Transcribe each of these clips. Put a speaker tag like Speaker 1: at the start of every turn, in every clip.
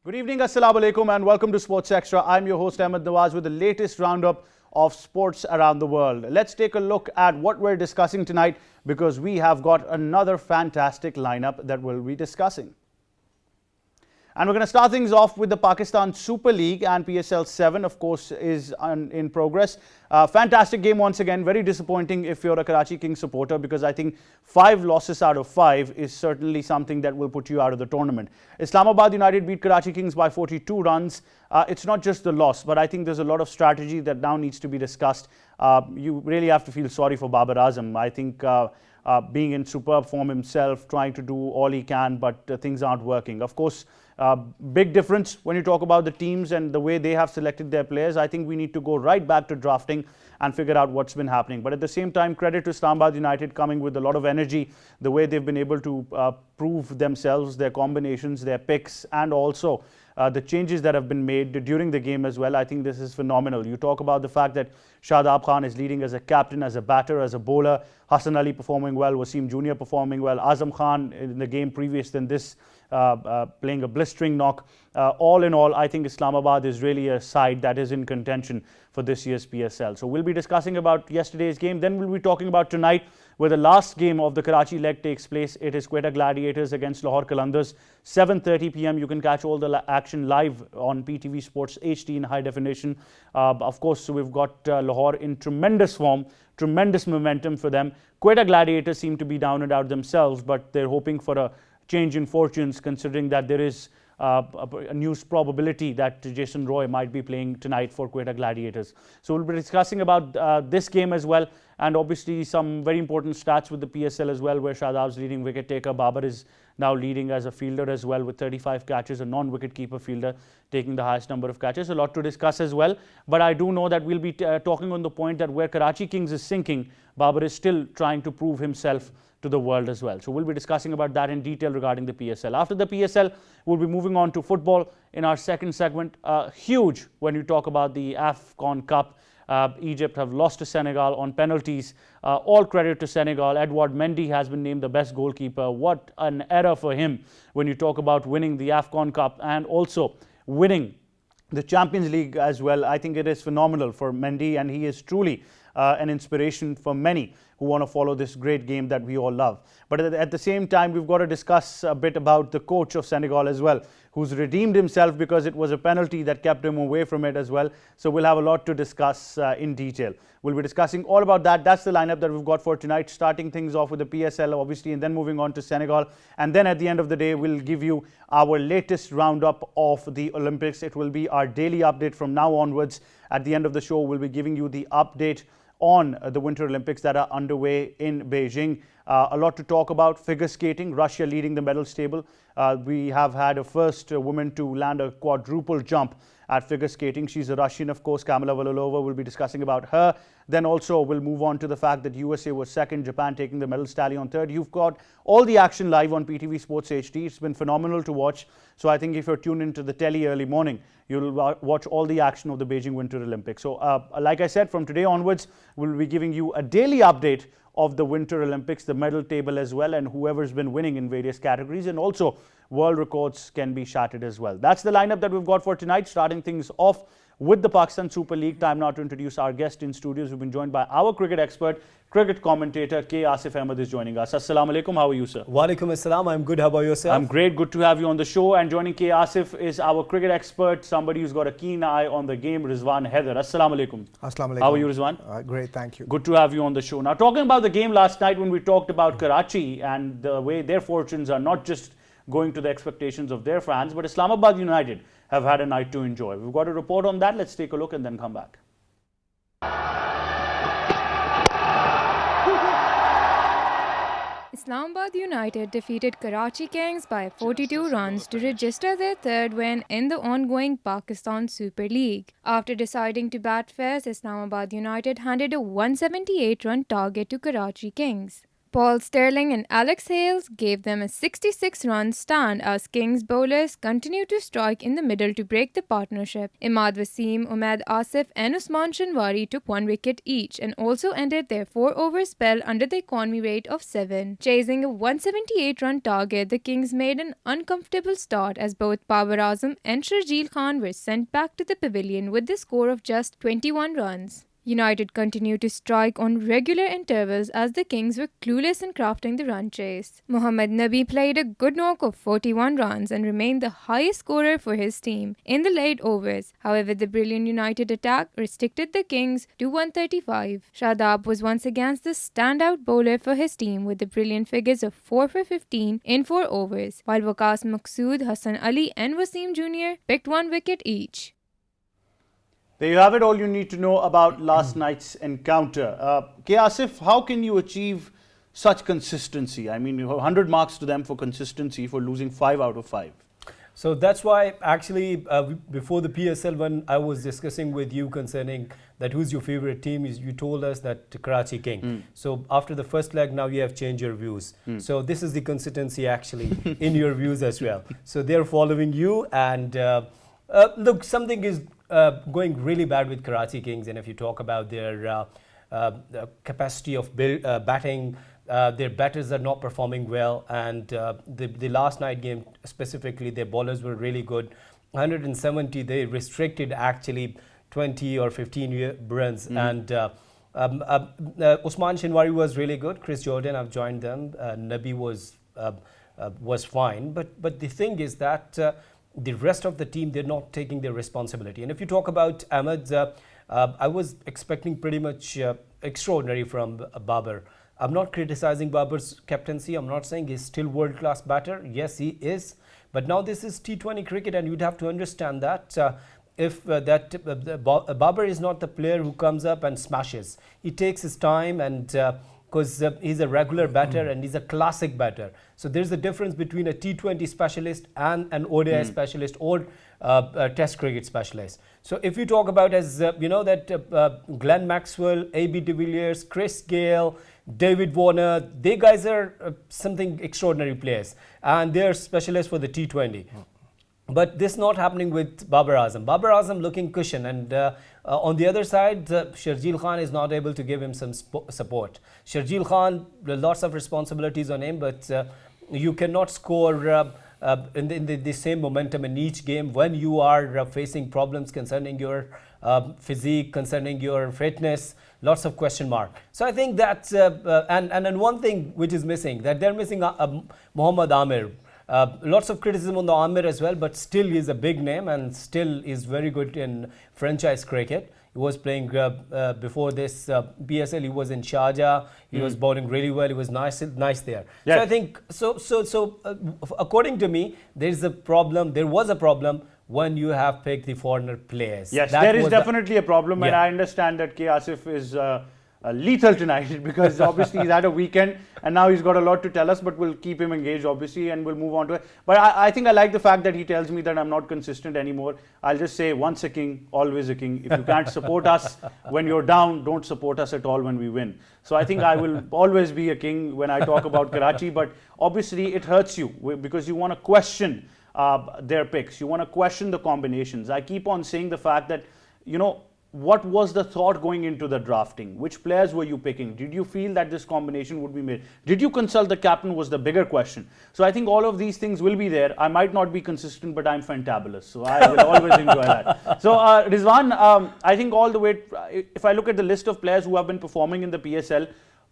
Speaker 1: Good evening, Assalamu Alaikum, and welcome to Sports Extra. I'm your host Ahmed Nawaz with the latest roundup of sports around the world. Let's take a look at what we're discussing tonight because we have got another fantastic lineup that we'll be discussing. And we're going to start things off with the Pakistan Super League, and PSL 7, of course, is in progress. Fantastic game once again. Very disappointing if you're a Karachi Kings supporter, because I think 5 losses out of 5 is certainly something that will put you out of the tournament. Islamabad United beat Karachi Kings by 42 runs. It's not just the loss, but I think there's a lot of strategy that now needs to be discussed. You really have to feel sorry for Babar Azam. I think being in superb form himself, trying to do all he can, but things aren't working. Of course, big difference when you talk about the teams and the way they have selected their players. I think we need to go right back to drafting and figure out what's been happening. But at the same time, credit to Islamabad United coming with a lot of energy, the way they've been able to prove themselves, their combinations, their picks, and also the changes that have been made during the game as well. I think this is phenomenal. You talk about the fact that Shadab Khan is leading as a captain, as a batter, as a bowler. Hassan Ali performing well, Wasim Jr. performing well, Azam Khan in the game previous than this playing a blistering knock. All in all, I think Islamabad is really a side that is in contention for this year's PSL. So we'll be discussing about yesterday's game. Then we'll be talking about tonight, where the last game of the Karachi leg takes place. It is Quetta Gladiators against Lahore Qalandars. 7:30 p.m. You can catch all the action live on PTV Sports HD in high definition. Of course, we've got Lahore in tremendous form, tremendous momentum for them. Quetta Gladiators seem to be down and out themselves, but they're hoping for a change in fortunes, considering that there is a news probability that Jason Roy might be playing tonight for Quetta Gladiators. So we'll be discussing about this game as well, and obviously some very important stats with the PSL as well, where Shadab's leading wicket taker. Babar is now leading as a fielder as well with 35 catches, a non-wicket keeper fielder taking the highest number of catches. A lot to discuss as well, but I do know that we'll be talking on the point that where Karachi Kings is sinking, Babar is still trying to prove himself to the world as well. So we'll be discussing about that in detail regarding the PSL. After the PSL, we'll be moving on to football in our second segment. Huge when you talk about the AFCON Cup. Egypt have lost to Senegal on penalties. All credit to Senegal. Edouard Mendy has been named the best goalkeeper. What an era for him when you talk about winning the AFCON Cup and also winning the Champions League as well. I think it is phenomenal for Mendy, and he is truly an inspiration for many who want to follow this great game that we all love. But at the same time, we've got to discuss a bit about the coach of Senegal as well, who's redeemed himself because it was a penalty that kept him away from it as well. So we'll have a lot to discuss in detail. We'll be discussing all about that. That's the lineup that we've got for tonight, starting things off with the PSL, obviously, and then moving on to Senegal. And then at the end of the day, we'll give you our latest roundup of the Olympics. It will be our daily update from now onwards. At the end of the show, we'll be giving you the update on the Winter Olympics that are underway in Beijing. A lot to talk about. Figure skating, Russia leading the medals table. We have had a first woman to land a quadruple jump at figure skating. She's a Russian, of course, Kamila Valiulova. We'll be discussing about her. Then also we'll move on to the fact that USA was second, Japan taking the medals tally on third. You've got all the action live on PTV Sports HD. It's been phenomenal to watch. So I think if you're tuned into the telly early morning, you'll watch all the action of the Beijing Winter Olympics. So like I said, from today onwards, we'll be giving you a daily update of the Winter Olympics, the medal table as well, and whoever's been winning in various categories, and also world records can be shattered as well. That's the lineup that we've got for tonight, starting things off with the Pakistan Super League. Time now to introduce our guest in studios. We've been joined by our cricket expert, cricket commentator, K. Asif Ahmed is joining us. Assalamu alaikum. How are you, sir?
Speaker 2: Walaikum assalam. I'm good. How about yourself?
Speaker 1: I'm great. Good to have you on the show. And joining K. Asif is our cricket expert, somebody who's got a keen eye on the game, Rizwan Haider. Assalamu alaikum.
Speaker 3: Assalamu alaikum.
Speaker 1: How are you, Rizwan?
Speaker 3: Great, thank you.
Speaker 1: Good to have you on the show. Now, talking about the game last night when we talked about Karachi and the way their fortunes are not just going to the expectations of their fans, but Islamabad United have had a night to enjoy. We've got a report on that. Let's take a look and then come back.
Speaker 4: Islamabad United defeated Karachi Kings by 42 runs to register their third win in the ongoing Pakistan Super League. After deciding to bat first, Islamabad United handed a 178-run target to Karachi Kings. Paul Sterling and Alex Hales gave them a 66-run stand as Kings bowlers continued to strike in the middle to break the partnership. Imad Wasim, Umaid Asif and Usman Shanwari took 1 wicket each and also ended their 4-over spell under the economy rate of 7. Chasing a 178-run target, the Kings made an uncomfortable start as both Babar Azam and Sharjeel Khan were sent back to the pavilion with the score of just 21 runs. United continued to strike on regular intervals as the Kings were clueless in crafting the run chase. Mohammad Nabi played a good knock of 41 runs and remained the highest scorer for his team in the late overs. However, the brilliant United attack restricted the Kings to 135. Shadab was once again the standout bowler for his team with the brilliant figures of 4 for 15 in 4 overs, while Waqas Maqsood, Hassan Ali and Wasim Jr. picked 1 wicket each.
Speaker 1: There you have it, all you need to know about last night's encounter. K. Asif, how can you achieve such consistency? I mean, you have 100 marks to them for consistency for losing 5 out of 5.
Speaker 2: So that's why actually before the PSL, when I was discussing with you concerning that who's your favorite team, you told us that Karachi King. So after the first leg, now you have changed your views. So this is the consistency actually in your views as well. So they're following you, and look, something is going really bad with Karachi Kings, and if you talk about their capacity of batting, their batters are not performing well, and the last night game specifically, their bowlers were really good. 170, they restricted actually 20 or 15 runs, and Usman Shinwari was really good. Chris Jordan, I've joined them. Nabi was fine, but the thing is that the rest of the team, they're not taking their responsibility. And if you talk about Ahmed, I was expecting pretty much extraordinary from Babar. I'm not criticizing Babar's captaincy. I'm not saying he's still world-class batter. Yes, he is. But now this is T20 cricket, and you'd have to understand that Babar is not the player who comes up and smashes. He takes his time, and because he's a regular batter and he's a classic batter. So there's a difference between a T20 specialist and an ODI specialist or a Test cricket specialist. So if you talk about, as you know, that Glenn Maxwell, A.B. de Villiers, Chris Gale, David Warner, they guys are something extraordinary players, and they're specialists for the T20. But this not happening with Babar Azam. Babar Azam looking cushion, and on the other side, Sharjeel Khan is not able to give him some support. Sharjeel Khan, lots of responsibilities on him, but you cannot score in the same momentum in each game when you are facing problems concerning your physique, concerning your fitness, lots of question mark. So I think that, and one thing which is missing, that they're missing Mohammad Amir. Lots of criticism on the Amir as well, but still he's a big name and still is very good in franchise cricket. He was playing before this PSL. He was in Sharjah. He was bowling really well. He was nice there. Yes. So I think so. According to me, there was a problem when you have picked the foreigner players.
Speaker 1: Yes, there is definitely a problem, and I understand that K. Asif is lethal tonight because obviously he's had a weekend and now he's got a lot to tell us, but we'll keep him engaged obviously and we'll move on to it. But I think I like the fact that he tells me that I'm not consistent anymore. I'll just say, once a king, always a king. If you can't support us when you're down, don't support us at all when we win. So I think I will always be a king when I talk about Karachi, but obviously it hurts you because you want to question their picks. You want to question the combinations. I keep on saying the fact that, you know, what was the thought going into the drafting? Which players were you picking? Did you feel that this combination would be made? Did you consult the captain was the bigger question. So I think all of these things will be there. I might not be consistent, but I'm fantabulous. So I will always enjoy that. So Rizwan, I think all the way, if I look at the list of players who have been performing in the PSL,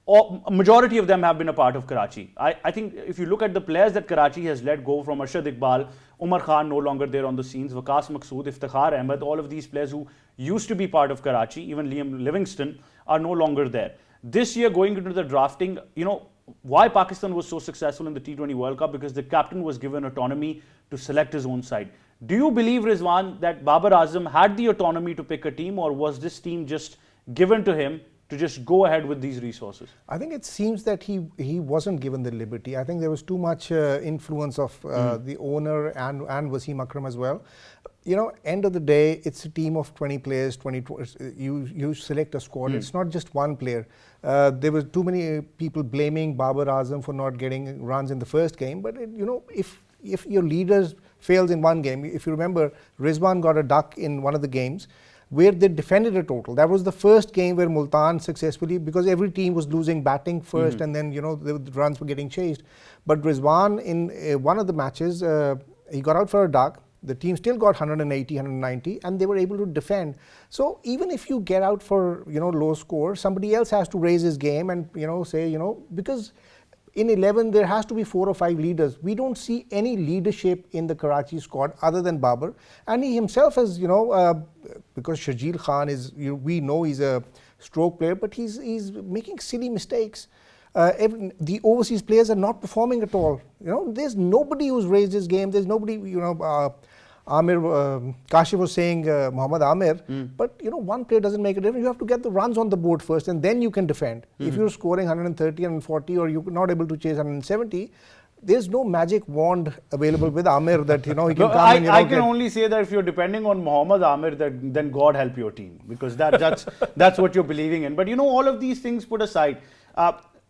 Speaker 1: a majority of them have been a part of Karachi. I think if you look at the players that Karachi has let go, from Arshad Iqbal, Umar Khan no longer there on the scenes, Waqas Maqsood, Iftikhar Ahmed, all of these players who used to be part of Karachi, even Liam Livingston, are no longer there. This year, going into the drafting, you know, why Pakistan was so successful in the T20 World Cup? Because the captain was given autonomy to select his own side. Do you believe, Rizwan, that Babar Azam had the autonomy to pick a team, or was this team just given to him to just go ahead with these resources?
Speaker 3: I think it seems that he wasn't given the liberty. I think there was too much influence of the owner and Wasim Akram as well. End of the day, it's a team of 20 players. You select a squad. It's not just one player. There were too many people blaming Babar Azam for not getting runs in the first game. But if your leaders fails in one game, if you remember, Rizwan got a duck in one of the games, where they defended a total. That was the first game where Multan successfully, because every team was losing batting first, and then the runs were getting chased. But Rizwan in one of the matches, he got out for a duck. The team still got 180, 190, and they were able to defend. So even if you get out for low score, somebody else has to raise his game and say because in 11 there has to be 4 or 5 leaders. We don't see any leadership in the Karachi squad other than Babar, and he himself has because Shajil Khan is we know he's a stroke player, but he's making silly mistakes. The overseas players are not performing at all. There's nobody who's raised his game. There's nobody. Amir Kashif was saying Muhammad Amir, but one player doesn't make a difference. You have to get the runs on the board first, and then you can defend. If you're scoring 130, 140, or you're not able to chase 170, there's no magic wand available with Amir that he can come and
Speaker 1: I can only say that if you're depending on Muhammad Amir, then God help your team, because that's what you're believing in. But all of these things put aside,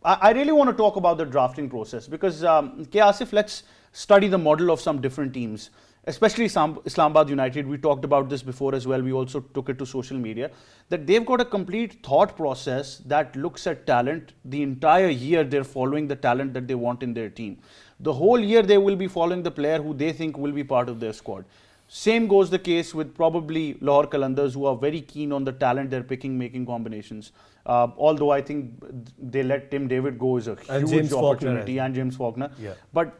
Speaker 1: I really want to talk about the drafting process, because K. Asif, let's study the model of some different teams, especially Islamabad United. We talked about this before as well. We also took it to social media, that they've got a complete thought process that looks at talent. The entire year they're following the talent that they want in their team. The whole year they will be following the player who they think will be part of their squad. Same goes the case with probably Lahore Qalandars, who are very keen on the talent they're picking, making combinations. Although I think they let Tim David go is a huge opportunity, and James Faulkner.
Speaker 2: Yeah.
Speaker 1: But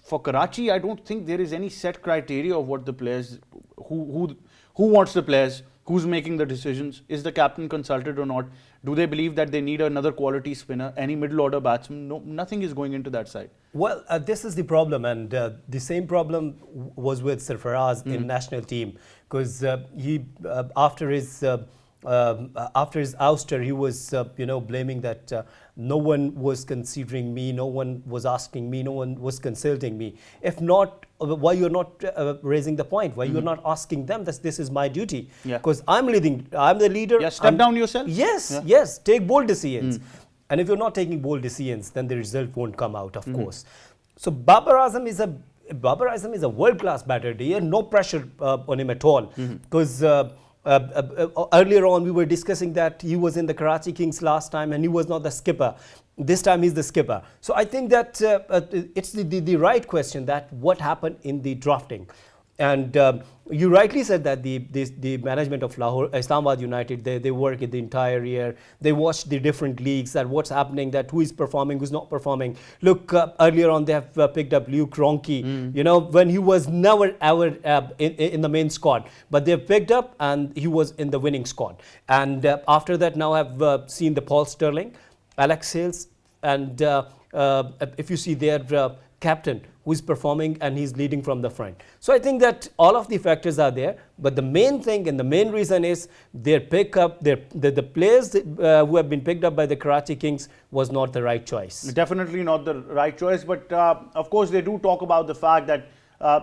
Speaker 1: for Karachi, I don't think there is any set criteria of what the players, who wants the players, who's making the decisions, is the captain consulted or not, do they believe that they need another quality spinner, any middle order batsman? No, nothing is going into that side.
Speaker 2: Well, this is the problem, and the same problem was with Sarfaraz in national team, because he after his ouster, he was blaming that no one was considering me, no one was asking me, no one was consulting me. If not, why you're not raising the point? Why you're not asking them that this is my duty? Because I'm the leader.
Speaker 1: Yeah, step down yourself.
Speaker 2: Yes, yes, take bold decisions. And if you're not taking bold decisions, then the result won't come out, of course. So Babar Azam is a world-class batter. There no pressure on him at all, because earlier on we were discussing that he was in the Karachi Kings last time and he was not the skipper. This time he's the skipper. So I think that it's the right question, that what happened in the drafting. And you rightly said that the management of Islamabad United, they work it the entire year. They watch the different leagues, that what's happening, that who is performing, who's not performing. Look, earlier on they have picked up Luke Ronchi, when he was never ever in the main squad. But they've picked up and he was in the winning squad. And after that now I've seen the Paul Sterling, Alex Hales, and if you see their captain, who is performing and he's leading from the front. So I think that all of the factors are there, but the main thing and the main reason is their pickup, the players who have been picked up by the Karachi Kings was not the right choice.
Speaker 1: Definitely not the right choice, but of course they do talk about the fact that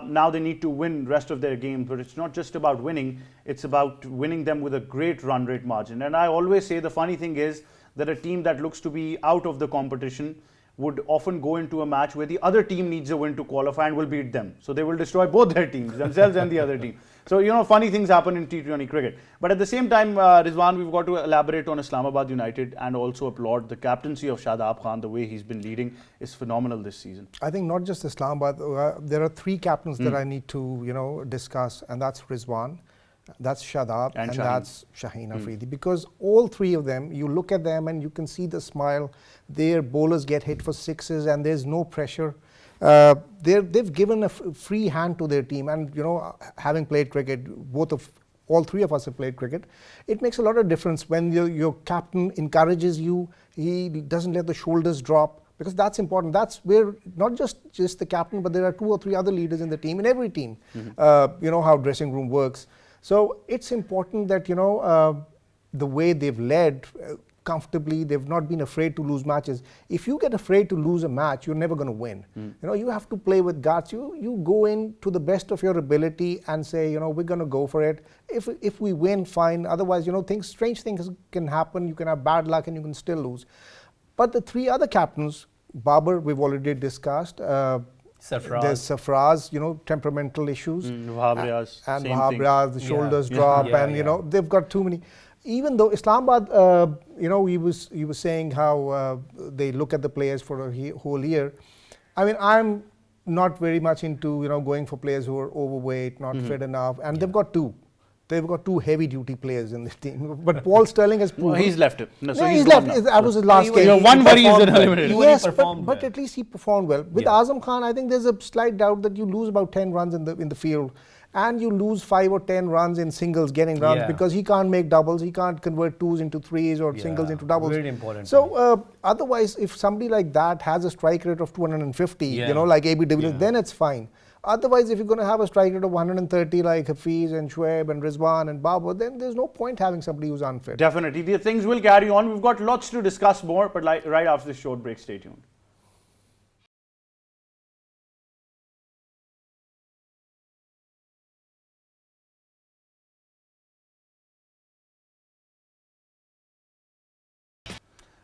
Speaker 1: now they need to win rest of their games, but it's not just about winning, it's about winning them with a great run rate margin. And I always say the funny thing is that a team that looks to be out of the competition would often go into a match where the other team needs a win to qualify and will beat them. So they will destroy both their teams, themselves and the other team. So, funny things happen in T20 cricket. But at the same time, Rizwan, we've got to elaborate on Islamabad United and also applaud the captaincy of Shadab Khan. The way he's been leading is phenomenal this season.
Speaker 3: I think not just Islamabad, there are 3 captains that I need to, discuss, and that's Rizwan, that's Shadab, and that's Shaheen Afridi. Because all 3 of them, you look at them and you can see the smile. Their bowlers get hit for sixes and there's no pressure. They've given a free hand to their team, and having played cricket, all 3 of us have played cricket. It makes a lot of difference when your captain encourages you. He doesn't let the shoulders drop, because that's important. That's where not just the captain, but there are 2 or 3 other leaders in the team, in every team. How dressing room works. So it's important that the way they've led comfortably, they've not been afraid to lose matches. If you get afraid to lose a match, you're never going to win. You have to play with guts. You go in to the best of your ability and say, we're going to go for it. If we win, fine. Otherwise, strange things can happen. You can have bad luck and you can still lose. But the three other captains, Babar, we've already discussed.
Speaker 2: Sarfaraz.
Speaker 3: There's Sarfaraz, temperamental issues.
Speaker 1: Wahabriaz,
Speaker 3: and
Speaker 1: same thing.
Speaker 3: Wahabriaz, the shoulders drop, and they've got too many. Even though Islamabad, he was saying how they look at the players for a whole year. I mean, I'm not very much into going for players who are overweight, not fit enough, and they've got two. They've got two heavy-duty players in the team. But Paul Sterling has proven...
Speaker 1: Well, he's left it. No, so
Speaker 3: yeah,
Speaker 1: he's
Speaker 3: left.
Speaker 1: gone now.
Speaker 3: That was his last game.
Speaker 1: One worry is eliminated.
Speaker 3: Yes, but at least he performed well. With Azam Khan, I think there's a slight doubt that you lose about 10 runs in the field. And you lose 5 or 10 runs in singles, getting runs, because he can't make doubles. He can't convert twos into threes or singles into doubles.
Speaker 2: Very important.
Speaker 3: So otherwise, if somebody like that has a strike rate of 250, like AB de Villiers, then it's fine. Otherwise, if you're going to have a strike rate of 130 like Hafiz and Shoaib and Rizwan and Babar, then there's no point having somebody who's unfit.
Speaker 1: Definitely. The things will carry on. We've got lots to discuss more, but right after this short break, stay tuned.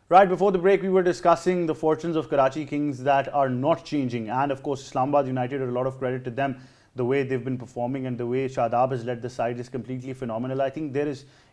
Speaker 1: Right before the break, we were discussing the fortunes of Karachi Kings that are not changing. And of course, Islamabad United, a lot of credit to them. The way they've been performing and the way Shadab has led the side is completely phenomenal. I think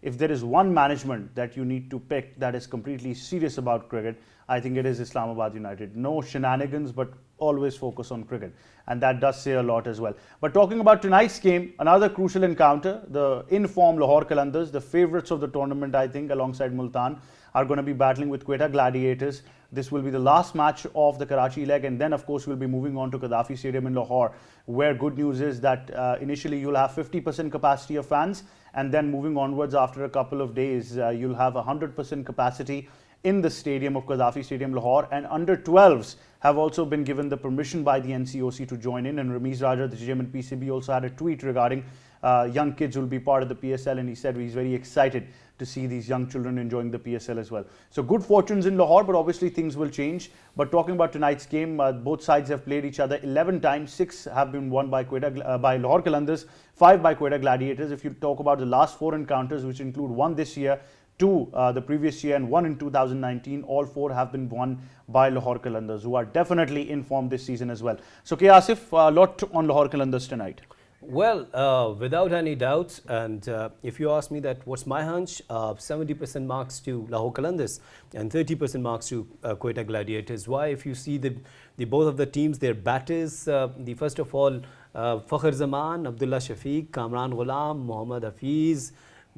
Speaker 1: if there is one management that you need to pick that is completely serious about cricket, I think it is Islamabad United. No shenanigans, but always focus on cricket. And that does say a lot as well. But talking about tonight's game, another crucial encounter, the in-form Lahore Qalandars, the favourites of the tournament, I think, alongside Multan, are going to be battling with Quetta Gladiators. This will be the last match of the Karachi leg, and then of course we'll be moving on to Gaddafi Stadium in Lahore, where good news is that initially you'll have 50% capacity of fans, and then moving onwards after a couple of days you'll have 100% capacity in the stadium of Gaddafi Stadium Lahore, and under 12s have also been given the permission by the NCOC to join in. And Ramiz Raja, the GM and PCB, also had a tweet regarding young kids will be part of the PSL, and he said he's very excited to see these young children enjoying the PSL as well. So good fortunes in Lahore, but obviously things will change. But talking about tonight's game, both sides have played each other 11 times. 6 have been won by Lahore Qalandars, 5 by Quetta Gladiators. If you talk about the last 4 encounters, which include 1 this year, 2 the previous year and 1 in 2019, all 4 have been won by Lahore Qalandars, who are definitely in form this season as well. So K. Asif, a lot on Lahore Qalandars tonight.
Speaker 2: Well, without any doubts, and if you ask me that what's my hunch, 70% marks to Lahore Qalandars and 30% marks to Quetta Gladiators. Why? If you see the both of the teams, their batters, the first of all, Fakhr Zaman, Abdullah Shafiq, Kamran Ghulam, Mohammad Hafiz,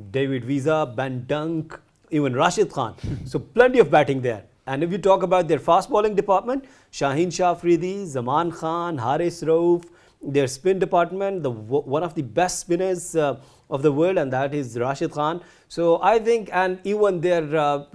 Speaker 2: David Visa, Ben Dunk, even Rashid Khan. So plenty of batting there. And if you talk about their fast bowling department, Shaheen Shah Afridi, Zaman Khan, Haris Rauf, their spin department, one of the best spinners of the world, and that is Rashid Khan. So I think, and even their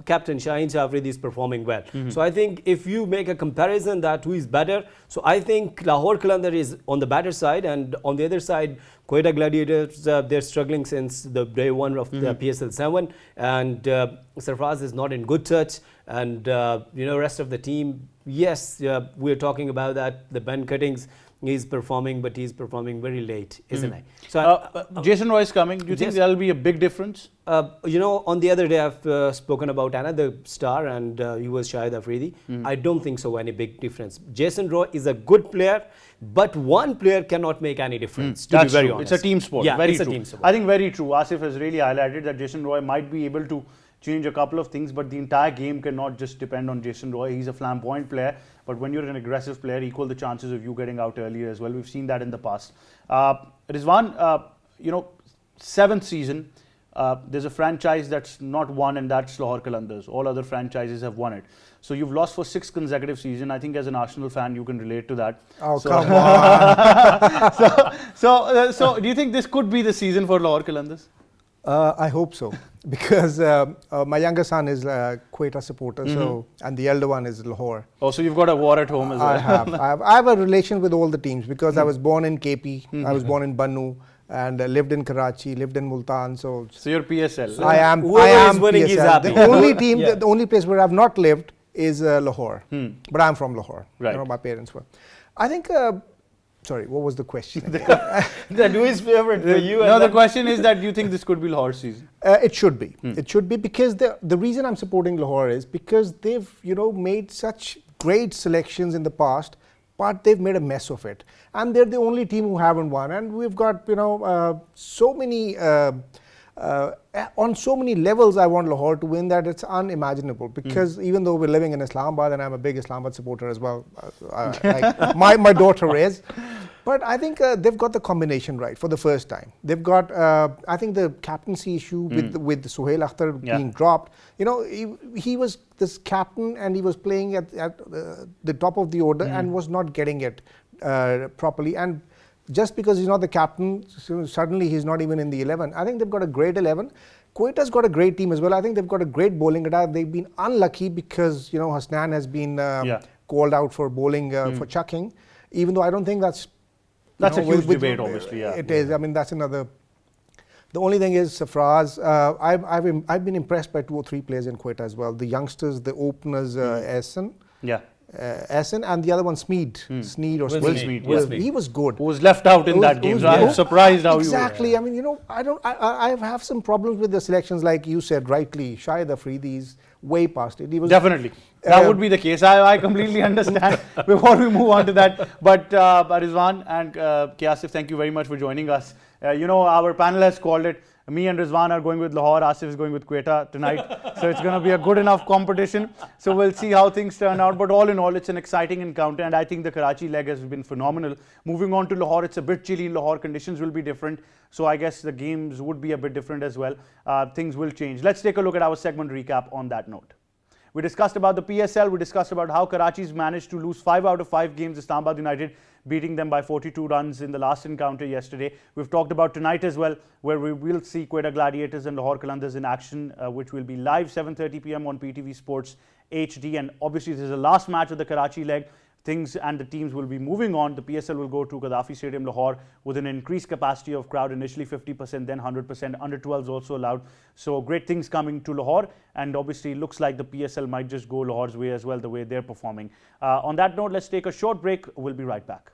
Speaker 2: captain Shaheen Shah Afridi is performing well. So I think if you make a comparison that who is better, so I think Lahore Qalandar is on the better side, and on the other side, Quetta Gladiators, they're struggling since the day 1 of the PSL 7, and Sarfraz is not in good touch, and rest of the team, yes, we're talking about that, the Ben Cuttings, he's performing, but he's performing very late, isn't he? So
Speaker 1: Jason Roy is coming. Do you think there'll be a big difference?
Speaker 2: On the other day, I've spoken about another star, and he was Shahid Afridi. I don't think so any big difference. Jason Roy is a good player, but one player cannot make any difference, to be very honest.
Speaker 1: It's a team sport.
Speaker 2: Yeah,
Speaker 1: very
Speaker 2: it's
Speaker 1: true.
Speaker 2: a team sport.
Speaker 1: I think very true. Asif has really highlighted that Jason Roy might be able to change a couple of things, but the entire game cannot just depend on Jason Roy. He's a flamboyant player, but when you're an aggressive player, equal the chances of you getting out earlier as well. We've seen that in the past. Rizwan, 7th season, there's a franchise that's not won, and that's Lahore Qalandars. All other franchises have won it. So you've lost for 6 consecutive seasons. I think as an Arsenal fan, you can relate to that.
Speaker 3: Oh, come on.
Speaker 1: So do you think this could be the season for Lahore Qalandars?
Speaker 3: I hope so, because my younger son is a Quetta supporter, and the elder one is Lahore.
Speaker 1: Oh, so you've got a war at home as well.
Speaker 3: I have a relation with all the teams, because I was born in KP, I was born in Bannu, and lived in Karachi, lived in Multan. So
Speaker 1: So you're PSL.
Speaker 3: I am.
Speaker 2: whoever
Speaker 3: I
Speaker 2: is
Speaker 3: am
Speaker 2: winning is
Speaker 3: PSL.
Speaker 2: happy.
Speaker 3: The only team,
Speaker 2: Yeah.
Speaker 3: the only place where I've not lived is Lahore. But I'm from Lahore.
Speaker 1: Right.
Speaker 3: You know, my parents were. I think. Sorry, what was the question?
Speaker 2: Then who is favorite for you?
Speaker 1: No,
Speaker 2: and
Speaker 1: the
Speaker 2: then-
Speaker 1: question is that you think this could be Lahore season.
Speaker 3: It should be. It should be because the reason I'm supporting Lahore is because they've made such great selections in the past, but they've made a mess of it, and they're the only team who haven't won. And we've got so many. On so many levels, I want Lahore to win that it's unimaginable. Because even though we're living in Islamabad, and I'm a big Islamabad supporter as well, like my daughter is, but I think they've got the combination right for the first time. They've got, I think, the captaincy issue with Suhail Akhtar being dropped. He was this captain, and he was playing at the top of the order and was not getting it properly. And just because he's not the captain, so suddenly he's not even in the 11. I think they've got a great 11. Quetta got a great team as well. I think they've got a great bowling attack. They've been unlucky because Hasnan has been called out for bowling for chucking, even though I don't think that's
Speaker 1: a huge debate, obviously. Yeah,
Speaker 3: it is. I mean, that's another. The only thing is Sarfraz. I've been impressed by 2 or 3 players in Quetta as well. The youngsters, the openers, Ehsan.
Speaker 1: Yeah.
Speaker 3: Ehsan, and the other one Smeed. Sneed or
Speaker 2: Will
Speaker 3: Smeed.
Speaker 2: Smeed.
Speaker 3: He was good.
Speaker 1: Who was left out in that game. So I'm surprised how
Speaker 3: Exactly. I mean, I have some problems with the selections, like you said rightly. Shahid Afridi's way past it. He was
Speaker 1: definitely. That would be the case. I completely understand before we move on to that. But Rizwan and Asif, thank you very much for joining us. Our panel has called it. Me and Rizwan are going with Lahore, Asif is going with Quetta tonight. So it's going to be a good enough competition. So we'll see how things turn out. But all in all, it's an exciting encounter. And I think the Karachi leg has been phenomenal. Moving on to Lahore, it's a bit chilly in Lahore. Conditions will be different. So I guess the games would be a bit different as well. Things will change. Let's take a look at our segment recap on that note. We discussed about the PSL. We discussed about how Karachi's managed to lose 5 out of 5 games. Islamabad United beating them by 42 runs in the last encounter yesterday. We've talked about tonight as well, where we will see Quetta Gladiators and Lahore Qalandars in action, which will be live 7:30 p.m. on PTV Sports HD. And obviously, this is the last match of the Karachi leg. Things and the teams will be moving on. The PSL will go to Gaddafi Stadium, Lahore, with an increased capacity of crowd, initially 50%, then 100%. Under 12s also allowed. So great things coming to Lahore. And obviously, looks like the PSL might just go Lahore's way as well, the way they're performing. On that note, let's take a short break. We'll be right back.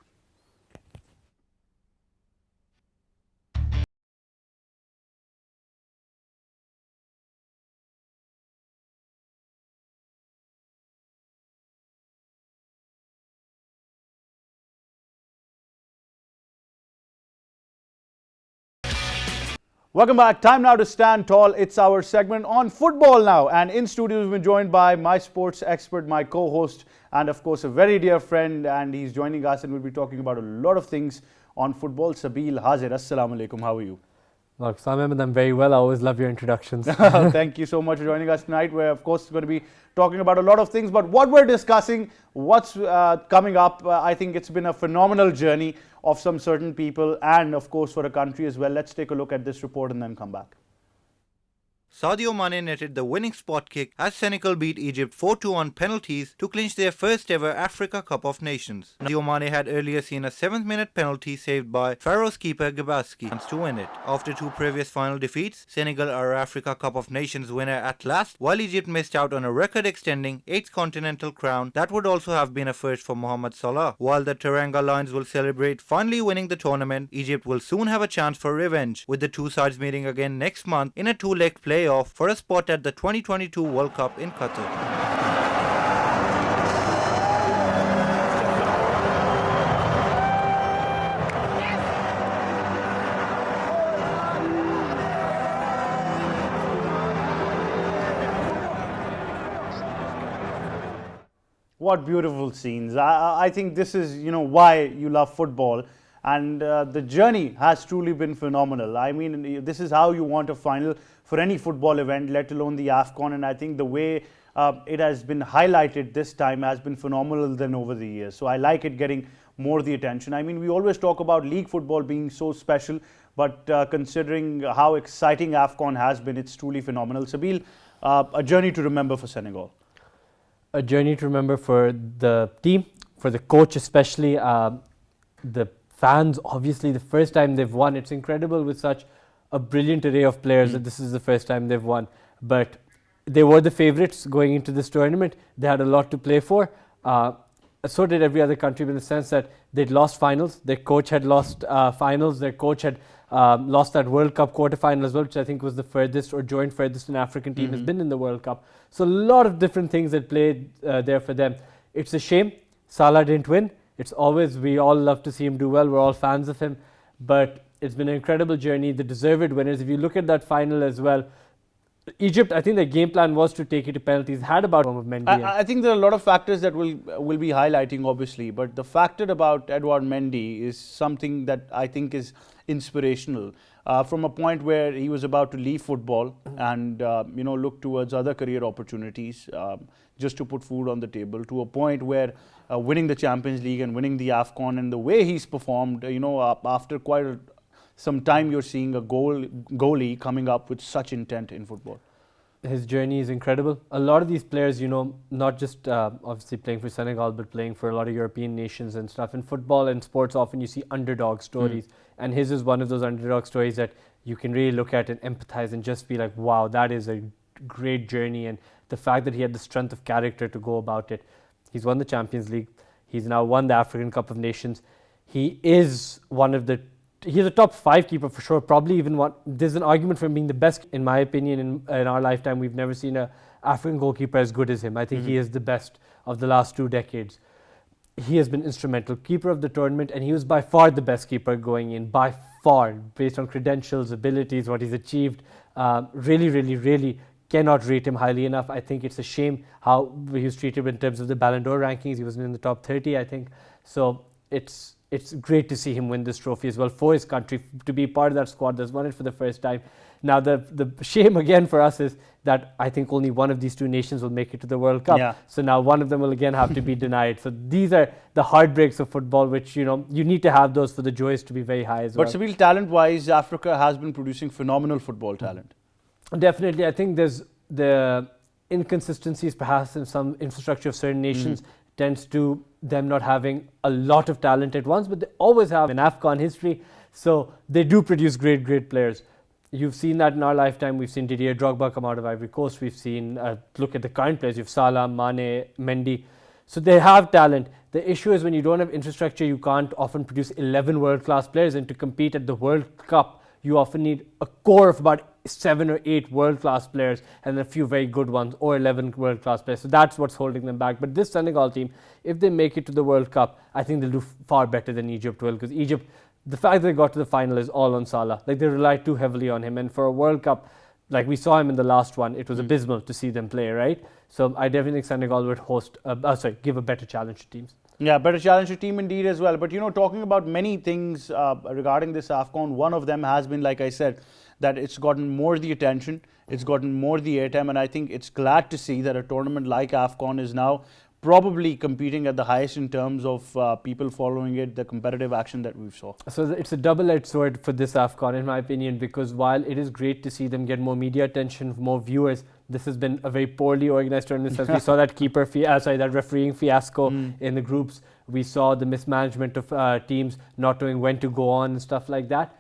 Speaker 1: Welcome back. Time now to stand tall. It's our segment on football now. And in studio, we've been joined by my sports expert, my co-host, and of course, a very dear friend. And he's joining us, and we'll be talking about a lot of things on football. Sabeel Hazir, Assalamu alaikum. How are you?
Speaker 5: Ahmed, I'm very well. I always love your introductions.
Speaker 1: Thank you so much for joining us tonight. We're, of course, going to be talking about a lot of things. But what we're discussing, what's coming up, I think it's been a phenomenal journey of some certain people and, of course, for a country as well. Let's take a look at this report and then come back.
Speaker 6: Sadio Mane netted the winning spot kick as Senegal beat Egypt 4-2 on penalties to clinch their first ever Africa Cup of Nations. Sadio Mane had earlier seen a 7th-minute penalty saved by Faroes keeper Gabaski to win it. After 2 previous final defeats, Senegal are Africa Cup of Nations winner at last, while Egypt missed out on a record-extending 8th continental crown that would also have been a first for Mohamed Salah. While the Teranga Lions will celebrate finally winning the tournament, Egypt will soon have a chance for revenge, with the two sides meeting again next month in a 2-leg playoff for a spot at the 2022 World Cup in Qatar.
Speaker 1: What beautiful scenes. I think this is, why you love football. And the journey has truly been phenomenal. I mean, this is how you want a final for any football event, let alone the AFCON. And I think the way it has been highlighted this time has been phenomenal than over the years. So I like it getting more the attention. I mean, we always talk about league football being so special, but considering how exciting AFCON has been, it's truly phenomenal. Sabeel, a journey to remember for Senegal.
Speaker 5: A journey to remember for the team, for the coach especially, the fans, obviously, the first time they've won. It's incredible with such a brilliant array of players that this is the first time they've won. But they were the favourites going into this tournament. They had a lot to play for. So did every other country, in the sense that they'd lost finals. Their coach had lost finals. Their coach had lost that World Cup quarterfinal as well, which I think was the furthest or joint furthest an African team has been in the World Cup. So a lot of different things that played there for them. It's a shame Salah didn't win. It's always, we all love to see him do well. We're all fans of him. But it's been an incredible journey. The deserved winners, if you look at that final as well, Egypt, I think the game plan was to take it to penalties. Had about of Mendy.
Speaker 1: I think there are a lot of factors that will be highlighting, obviously, but the factor about Edouard Mendy is something that I think is inspirational. From a point where he was about to leave football and look towards other career opportunities, just to put food on the table, to a point where winning the Champions League and winning the AFCON, and the way he's performed, after quite some time, you're seeing a goalie coming up with such intent in football.
Speaker 5: His journey is incredible. A lot of these players, not just obviously playing for Senegal, but playing for a lot of European nations and stuff. In football and sports, often you see underdog stories. And his is one of those underdog stories that you can really look at and empathize and just be like, wow, that is a great journey. And the fact that he had the strength of character to go about it. He's won the Champions League. He's now won the African Cup of Nations. He is he's a top 5 keeper for sure, probably even one. There's an argument for him being the best, in my opinion, in our lifetime. We've never seen an African goalkeeper as good as him. I think he is the best of the last 2 decades. He has been instrumental, keeper of the tournament, and he was by far the best keeper going in, by far, based on credentials, abilities, what he's achieved. Really, really, really cannot rate him highly enough. I think it's a shame how he was treated in terms of the Ballon d'Or rankings. He wasn't in the top 30, I think. So it's great to see him win this trophy as well for his country, to be part of that squad that's won it for the first time. Now, the shame again for us is that I think only one of these 2 nations will make it to the World Cup.
Speaker 1: Yeah.
Speaker 5: So now one of them will again have to be denied. So these are the heartbreaks of football, which, you need to have those for the joys to be very high as well.
Speaker 1: But Sabeel, talent-wise, Africa has been producing phenomenal football talent.
Speaker 5: Definitely. I think there's the inconsistencies perhaps in some infrastructure of certain nations tends to them not having a lot of talent at once, but they always have in AFCON history. So they do produce great, great players. You've seen that in our lifetime. We've seen Didier Drogba come out of Ivory Coast. We've seen, look at the current players. You've Salah, Mane, Mendy. So they have talent. The issue is when you don't have infrastructure, you can't often produce 11 world-class players. And to compete at the World Cup, you often need a core of about 7 or 8 world-class players and a few very good ones, or 11 world-class players. So that's what's holding them back. But this Senegal team, if they make it to the World Cup, I think they'll do far better than Egypt will, because Egypt, the fact that they got to the final is all on Salah. Like, they rely too heavily on him. And for a World Cup, like we saw him in the last one, it was abysmal to see them play, right? So I definitely think Senegal would give a better challenge to teams.
Speaker 1: Yeah, better challenge to team indeed as well. But, talking about many things regarding this AFCON, one of them has been, like I said, that it's gotten more the attention, it's gotten more the airtime, and I think it's glad to see that a tournament like AFCON is now probably competing at the highest in terms of people following it, the competitive action that we've saw.
Speaker 5: So it's a double-edged sword for this AFCON, in my opinion, because while it is great to see them get more media attention, more viewers, this has been a very poorly organized tournament. As we saw that that refereeing fiasco in the groups. We saw the mismanagement of teams not knowing when to go on and stuff like that.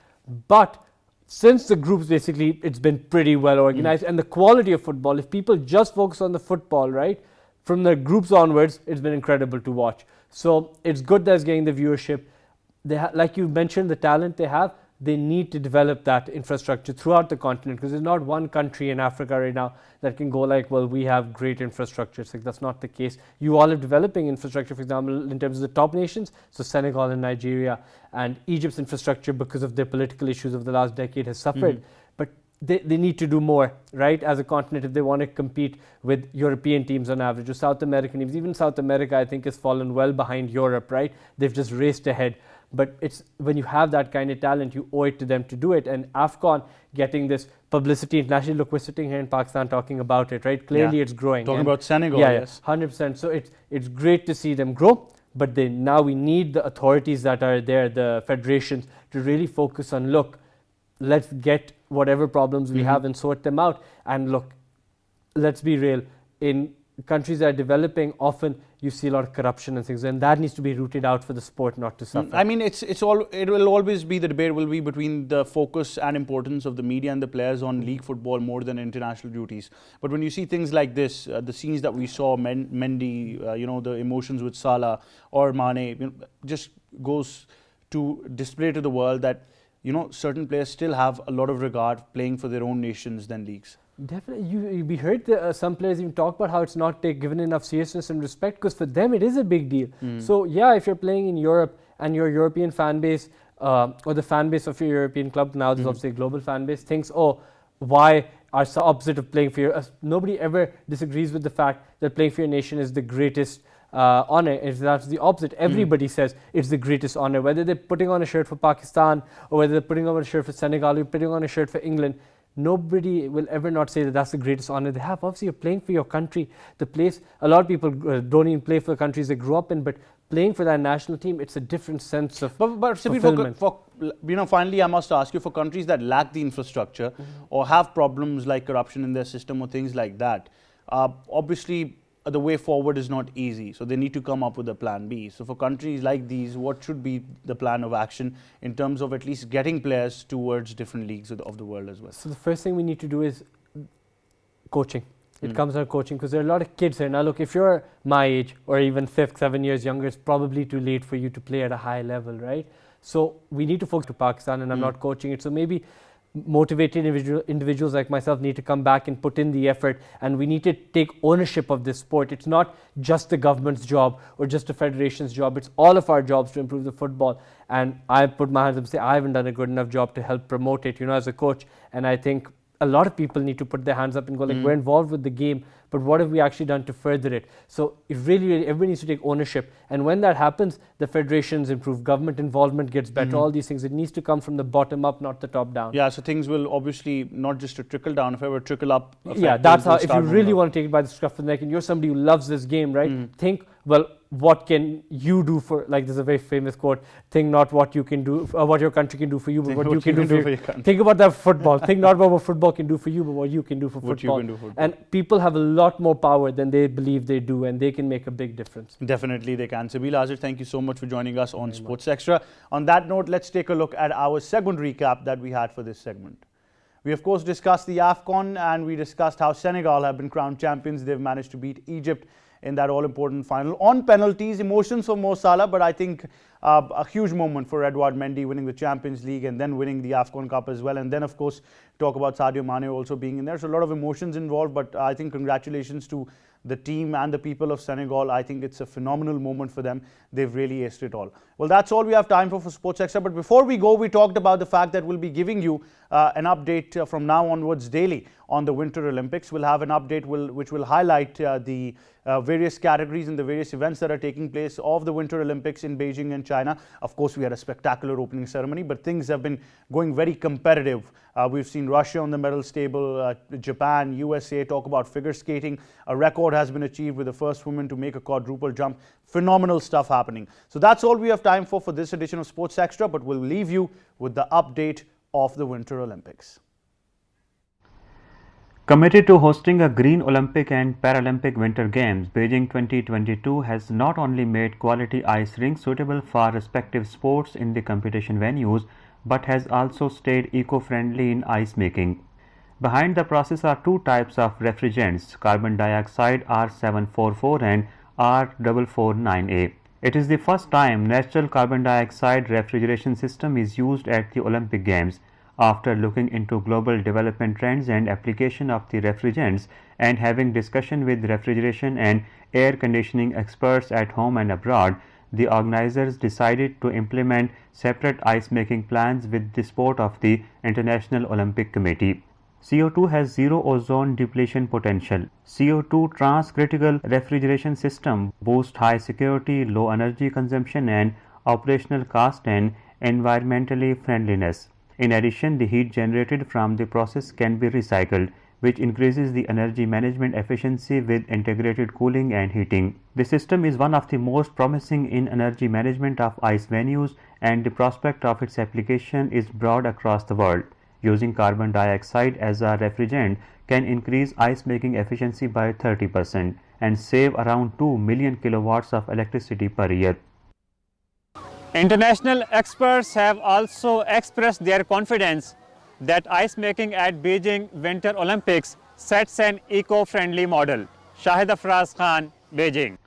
Speaker 5: But since the groups, basically, it's been pretty well organized. And the quality of football, if people just focus on the football, right, from the groups onwards, it's been incredible to watch. So it's good that it's getting the viewership. Like you mentioned, the talent they have, they need to develop that infrastructure throughout the continent, because there's not one country in Africa right now that can go like, well, we have great infrastructure. It's like, that's not the case. You all are developing infrastructure, for example, in terms of the top nations, so Senegal and Nigeria, and Egypt's infrastructure, because of their political issues of the last decade, has suffered. But they need to do more, right, as a continent, if they want to compete with European teams on average, or South American teams. Even South America, I think, has fallen well behind Europe, right? They've just raced ahead. But it's when you have that kind of talent, you owe it to them to do it. And AFCON getting this publicity internationally, look, we're sitting here in Pakistan talking about it, right? Clearly it's growing.
Speaker 1: Talking about Senegal,
Speaker 5: yes. 100%. So it's great to see them grow. But now we need the authorities that are there, the federations, to really focus on, look, let's get whatever problems we have and sort them out. And look, let's be real, in countries that are developing, often you see a lot of corruption and things, and that needs to be rooted out for the sport not to suffer.
Speaker 1: I mean, it will always be, the debate will be between the focus and importance of the media and the players on league football more than international duties. But when you see things like this, the scenes that we saw, Mendy, the emotions with Salah or Mane, just goes to display to the world that certain players still have a lot of regard playing for their own nations than leagues.
Speaker 5: Definitely, we heard some players even talk about how it's not given enough seriousness and respect, because for them it is a big deal. So yeah, if you're playing in Europe and your European fan base or the fan base of your European club, now there's obviously a global fan base, thinks, oh, why are the opposite of playing for your... nobody ever disagrees with the fact that playing for your nation is the greatest honor. That's the opposite. Everybody says it's the greatest honor, whether they're putting on a shirt for Pakistan or whether they're putting on a shirt for Senegal or putting on a shirt for England. Nobody will ever not say that that's the greatest honor they have. Obviously, you're playing for your country, the place. A lot of people don't even play for the countries they grew up in, but playing for that national team, it's a different sense of
Speaker 1: But
Speaker 5: fulfillment.
Speaker 1: Finally, I must ask you, for countries that lack the infrastructure or have problems like corruption in their system or things like that, obviously the way forward is not easy. So they need to come up with a plan B. So for countries like these, what should be the plan of action in terms of at least getting players towards different leagues of the world as well?
Speaker 5: So the first thing we need to do is coaching. It comes out coaching, because there are a lot of kids here. Now look, if you're my age or even 5, 7 years younger, it's probably too late for you to play at a high level, right? So we need to focus to Pakistan, and I'm not coaching it. So maybe motivated individuals like myself need to come back and put in the effort, and we need to take ownership of this sport. It's not just the government's job or just the federation's job. It's all of our jobs to improve the football, and I put my hands up and say I haven't done a good enough job to help promote it, as a coach. And I think a lot of people need to put their hands up and go like, we're involved with the game, but what have we actually done to further it? So it really, everybody needs to take ownership. And when that happens, the federations improve, government involvement gets better, all these things. It needs to come from the bottom up, not the top down.
Speaker 1: Yeah, so things will obviously not just to trickle down, if ever trickle up.
Speaker 5: Yeah, that's how, if you really want to take it by the scruff of the neck and you're somebody who loves this game, right? Think, well, what can you do for, like there's a very famous quote, think not what you can do, what your country can do for you, but what you can do for your country. Think about that football. Think not about what football can do for you, but what you can do for football. And people have a lot more power than they believe they do, and they can make a big difference.
Speaker 1: Definitely they can. Sabeel Azhar, thank you so much for joining us on Sports Extra. On that note, let's take a look at our segment recap that we had for this segment. We of course discussed the AFCON, and we discussed how Senegal have been crowned champions. They've managed to beat Egypt in that all-important final on penalties. Emotions for Mo Salah, but I think a huge moment for Edouard Mendy winning the Champions League and then winning the AFCON Cup as well. And then of course talk about Sadio Mane also being in there. So a lot of emotions involved, but I think congratulations to the team and the people of Senegal. I think it's a phenomenal moment for them. They've really aced it all. Well, that's all we have time for Sports Extra. But before we go, we talked about the fact that we'll be giving you an update from now onwards daily on the Winter Olympics. We'll have an update which will highlight the various categories and the various events that are taking place of the Winter Olympics in Beijing and China. Of course, we had a spectacular opening ceremony, but things have been going very competitive. We've seen Russia on the medals table, Japan, USA talk about figure skating. A record has been achieved with the first woman to make a quadruple jump. Phenomenal stuff happening. So that's all we have time for this edition of Sports Extra, but we'll leave you with the update of the Winter Olympics.
Speaker 7: Committed to hosting a Green Olympic and Paralympic Winter Games, Beijing 2022 has not only made quality ice rinks suitable for respective sports in the competition venues, but has also stayed eco-friendly in ice making. Behind the process are two types of refrigerants, carbon dioxide R744 and R449A. It is the first time natural carbon dioxide refrigeration system is used at the Olympic Games. After looking into global development trends and application of the refrigerants and having discussion with refrigeration and air conditioning experts at home and abroad, the organizers decided to implement separate ice making plans with the support of the International Olympic Committee. CO2 has zero ozone depletion potential. CO2 transcritical refrigeration system boosts high security, low energy consumption and operational cost and environmentally friendliness. In addition, the heat generated from the process can be recycled, which increases the energy management efficiency with integrated cooling and heating. The system is one of the most promising in energy management of ice venues, and the prospect of its application is broad across the world. Using carbon dioxide as a refrigerant can increase ice making efficiency by 30%, and save around 2 million kilowatts of electricity per year.
Speaker 8: International experts have also expressed their confidence that ice making at Beijing Winter Olympics sets an eco-friendly model. Shahid Afraz Khan, Beijing.